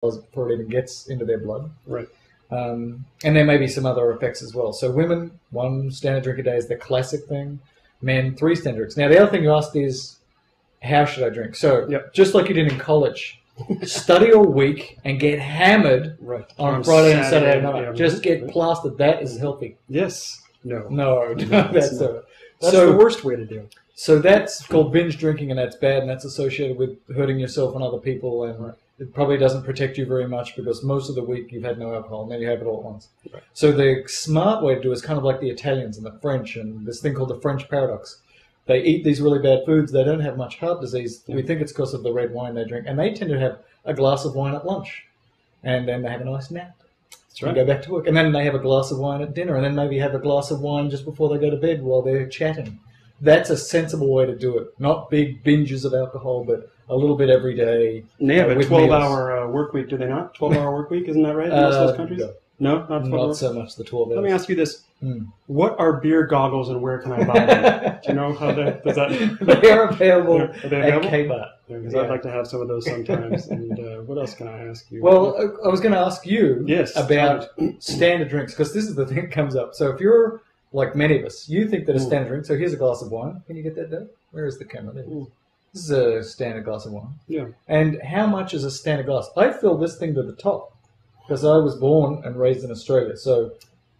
before it even gets into their blood. Right. And there may be some other effects as well. So women, 1 standard drink a day is the classic thing. Men, 3 standard drinks. Now, the other thing you asked is, how should I drink? So, just like you did in college, study all week and get hammered on Friday and Saturday night. Yeah, just get plastered. That is healthy. Yes. No. No, that's the worst way to do it. So that's called binge drinking, and that's bad, and that's associated with hurting yourself and other people, and it probably doesn't protect you very much because most of the week you've had no alcohol, and then you have it all at once. Right. So the smart way to do it is kind of like the Italians and the French, and this thing called the French paradox. They eat these really bad foods. They don't have much heart disease. We think it's because of the red wine they drink, and they tend to have a glass of wine at lunch, and then they have a nice nap. That's right. And go back to work, and then they have a glass of wine at dinner, and then maybe have a glass of wine just before they go to bed while they're chatting. That's a sensible way to do it. Not big binges of alcohol, but a little bit every day. And they have a 12-hour work week, do they not? 12-hour work week, isn't that right? In most of those countries? No, not 12 not hours? so much the 12 hours. Let me ask you this. What are beer goggles and where can I buy them? Do you know how does that... They are available at Kmart. Because I'd like to have some of those sometimes. And what else can I ask you? Well, I was going to ask you about standard drinks, because this is the thing that comes up. So if you're... like many of us, you think that a standard drink, so here's a glass of wine. Can you get that, Dave? Where is the camera? There. This is a standard glass of wine. Yeah. And how much is a standard glass? I fill this thing to the top because I was born and raised in Australia. So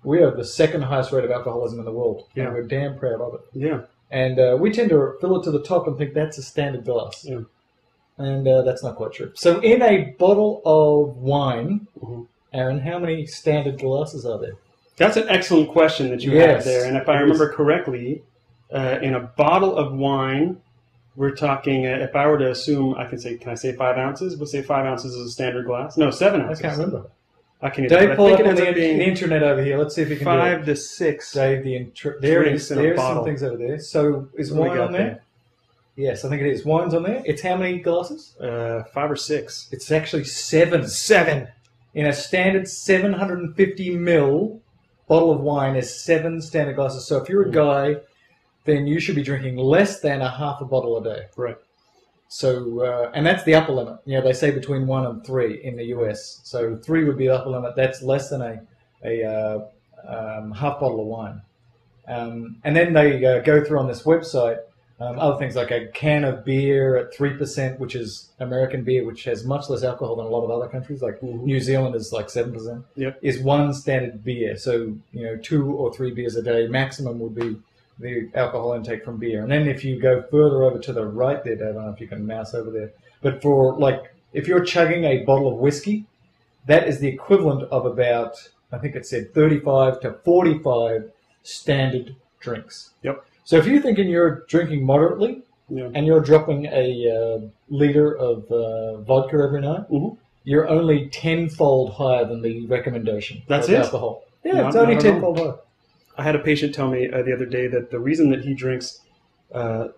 we have the 2nd highest rate of alcoholism in the world. Yeah. And we're damn proud of it. Yeah. And we tend to fill it to the top and think that's a standard glass. Yeah. And that's not quite true. So in a bottle of wine, Aaron, how many standard glasses are there? That's an excellent question that you have there. And if I remember correctly, in a bottle of wine, we're talking, if I were to assume, can I say 5 ounces? We'll say 5 ounces is a standard glass. No, 7 ounces. I can't remember. I can't Dave, pull up on the internet over here. Let's see if you can 5 to 6. Dave, there it is. There's some things over there. So is wine on there? Yes, I think it is. Wine's on there. It's how many glasses? 5 or 6. It's actually 7. 7. In a standard 750 ml bottle of wine is 7 standard glasses. So if you're a guy, then you should be drinking less than a half a bottle a day. Right. So, and that's the upper limit. You know, they say between 1 and 3 in the US. So 3 would be the upper limit. That's less than a half bottle of wine. And then they go through on this website other things like a can of beer at 3%, which is American beer, which has much less alcohol than a lot of other countries. Like New Zealand is like 7%. Is 1 standard beer. So, 2 or 3 beers a day maximum would be the alcohol intake from beer. And then if you go further over to the right there, Dave, I don't know if you can mouse over there, but for if you're chugging a bottle of whiskey, that is the equivalent of about, I think it said 35 to 45 standard drinks. Yep. So if you're thinking you're drinking moderately and you're dropping a liter of vodka every night, you're only tenfold higher than the recommendation. That's it? Alcohol. Yeah, it's only tenfold higher. I had a patient tell me the other day that the reason that he drinks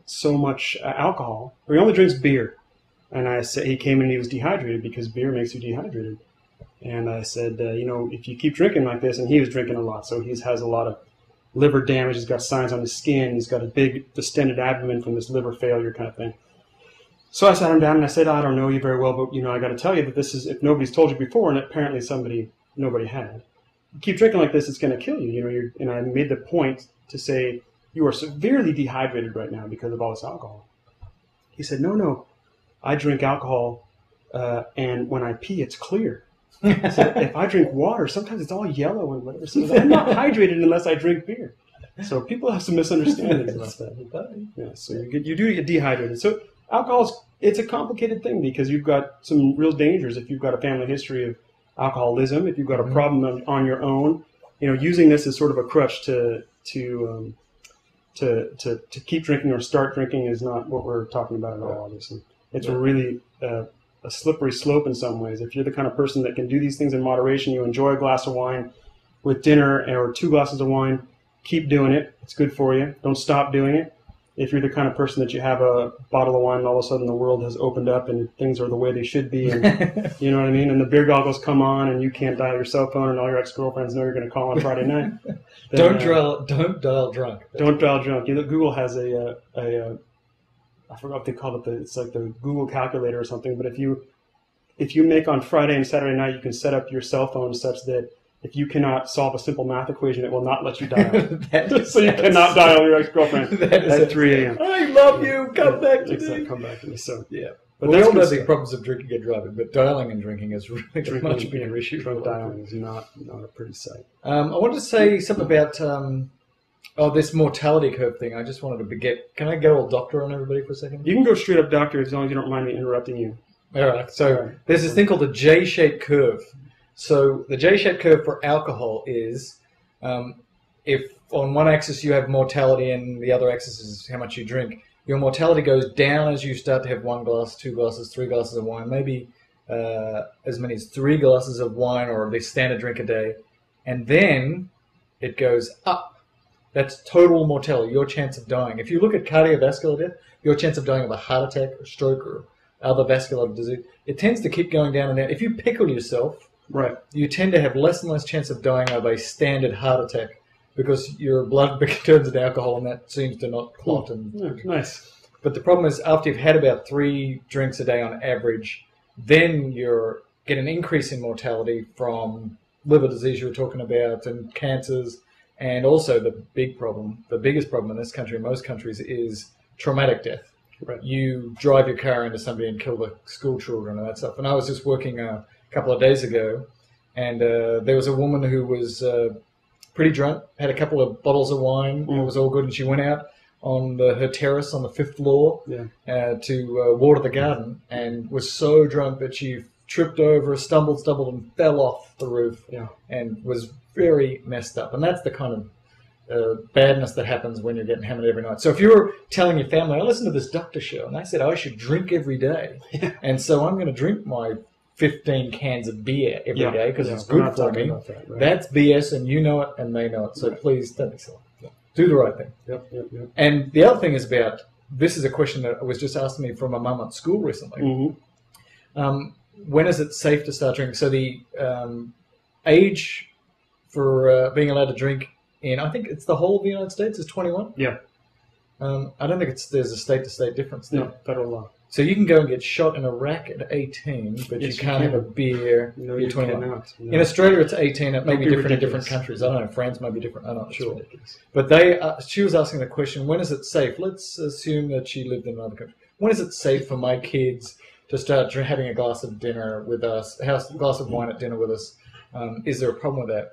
so much alcohol, or he only drinks beer, and I said he came in and he was dehydrated because beer makes you dehydrated. And I said, if you keep drinking like this, and he was drinking a lot, so he has a lot of liver damage, he's got signs on his skin, he's got a big distended abdomen from this liver failure kind of thing. So I sat him down and I said, I don't know you very well, but I got to tell you that this is, if nobody's told you before, and apparently nobody had, you keep drinking like this, it's going to kill you. And I made the point to say, you are severely dehydrated right now because of all this alcohol. He said, no, I drink alcohol, and when I pee, it's clear. So if I drink water, sometimes it's all yellow and whatever. So I'm not hydrated unless I drink beer. So people have some misunderstandings about that. Yeah, so you do get dehydrated. So alcohol it's a complicated thing because you've got some real dangers if you've got a family history of alcoholism. If you've got a problem on your own, using this as sort of a crutch to keep drinking or start drinking is not what we're talking about at all. Obviously, it's a really a slippery slope in some ways. If you're the kind of person that can do these things in moderation, you enjoy a glass of wine with dinner or 2 glasses of wine, keep doing it. It's good for you. Don't stop doing it. If you're the kind of person that you have a bottle of wine and all of a sudden the world has opened up and things are the way they should be, and you know what I mean, and the beer goggles come on and you can't dial your cell phone and all your ex-girlfriends know you're going to call on Friday night. Then, don't dial drunk. Don't dial drunk. Google has I forgot what they call it. It's like the Google calculator or something. But if if you make on Friday and Saturday night, you can set up your cell phone such that if you cannot solve a simple math equation, it will not let you dial. So you cannot dial your ex-girlfriend at 3 a.m. I love you. Come back to me. Come back to me. So yeah. But we that's all know good the problems of drinking and driving, but dialing and drinking is really a much bigger issue. Drunk dialing is not a pretty sight. I wanted to say something about this mortality curve thing. I just wanted to get. Can I go all doctor on everybody for a second? You can go straight up doctor as long as you don't mind me interrupting you. All right. So there's this thing called the J-shaped curve. So the J-shaped curve for alcohol is if on one axis you have mortality and the other axis is how much you drink, your mortality goes down as you start to have 1 glass, 2 glasses, 3 glasses of wine, maybe as many as 3 glasses of wine or the standard drink a day. And then it goes up. That's total mortality, your chance of dying. If you look at cardiovascular death, your chance of dying of a heart attack or stroke or other vascular disease, it tends to keep going down and down. If you pickle yourself, right, you tend to have less and less chance of dying of a standard heart attack because your blood turns into alcohol and that seems to not clot. Nice. But the problem is after you've had about 3 drinks a day on average, then you get an increase in mortality from liver disease you were talking about and cancers, and also the biggest problem in this country and most countries is traumatic death. Right. You drive your car into somebody and kill the school children and that stuff. And I was just working a couple of days ago, and there was a woman who was pretty drunk, had a couple of bottles of wine, and it was all good, and she went out on her terrace on the 5th floor to water the garden, and was so drunk that she tripped over, stumbled, and fell off the roof, and was very messed up. And that's the kind of badness that happens when you're getting hammered every night. So if you were telling your family, I listened to this doctor show, and they said I should drink every day, and so I'm going to drink my 15 cans of beer every day because it's good for me. That's BS, and you know it, and they know it. So please don't be silly. Do the right thing. Yep. And the other thing is about, this is a question that was just asked me from a mum at school recently. When is it safe to start drinking? So the age for being allowed to drink in, I think it's the whole of the United States, is 21. Yeah. I don't think there's a state-to-state difference there. No, federal law. So you can go and get shot in a rack at 18, but you can't have a beer. No, you're 21. No. In Australia, it's 18. It may be different in different countries. I don't know. France might be different. I'm not sure. But she was asking the question, when is it safe? Let's assume that she lived in another country. When is it safe for my kids to start having a glass of dinner with us, a glass of wine at dinner with us? Is there a problem with that?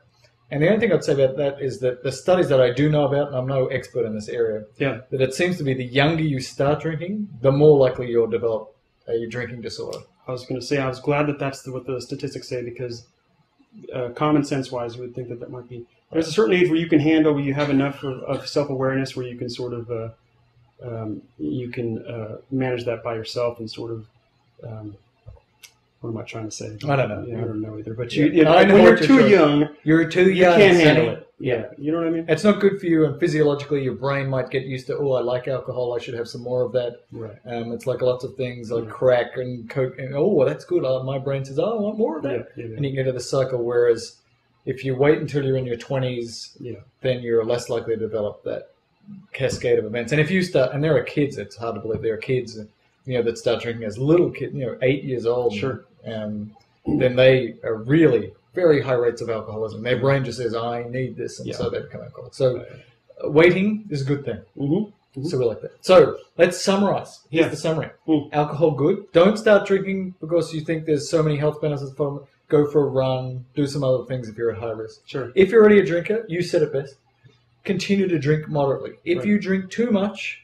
And the only thing I'd say about that is that the studies that I do know about, and I'm no expert in this area, that it seems to be the younger you start drinking, the more likely you'll develop a drinking disorder. I was going to say, I was glad that that's what the statistics say, because common sense-wise, you would think that might be. There's a certain age where you can handle, where you have enough of self-awareness, where you can sort of manage that by yourself and sort of. What am I trying to say? I don't know. I don't know either. But when you're too young, you can't handle it. Yeah, you know what I mean? It's not good for you, and physiologically your brain might get used to, I like alcohol, I should have some more of that. Right. It's like lots of things like crack and coke, and that's good. My brain says, I want more of that. And you can get into the cycle, whereas if you wait until you're in your 20s, then you're less likely to develop that cascade of events. And if you start, and there are kids, it's hard to believe, there are kids that start drinking as little kids, 8 years old. Sure. Then they are really very high rates of alcoholism. Their brain just says, I need this, and so they become alcoholic. So waiting is a good thing. So we like that. So let's summarize. Here's the summary. Alcohol, good. Don't start drinking because you think there's so many health benefits from it. Go for a run. Do some other things if you're at high risk. Sure. If you're already a drinker, you said it best. Continue to drink moderately. If you drink too much,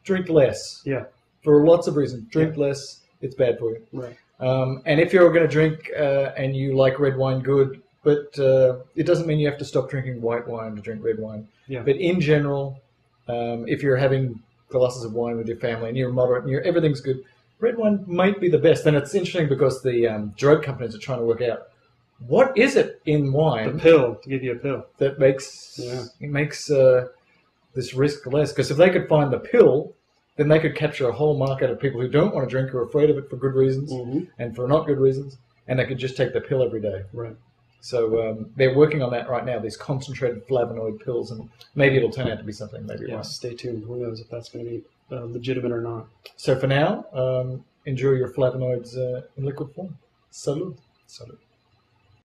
drink less. Yeah. For lots of reasons. Drink less. It's bad for you. Right. And if you're going to drink and you like red wine, good. But it doesn't mean you have to stop drinking white wine to drink red wine. Yeah. But in general, if you're having glasses of wine with your family and you're moderate and everything's good, red wine might be the best. And it's interesting because the drug companies are trying to work out what is it in wine. The pill, to give you a pill. That makes this risk less. Because if they could find the pill, then they could capture a whole market of people who don't want to drink, who are afraid of it for good reasons and for not good reasons, and they could just take the pill every day. Right. So they're working on that right now, these concentrated flavonoid pills, and maybe it'll turn out to be something. Maybe stay tuned. Who knows if that's going to be legitimate or not. So for now, enjoy your flavonoids in liquid form. Salud. Salute.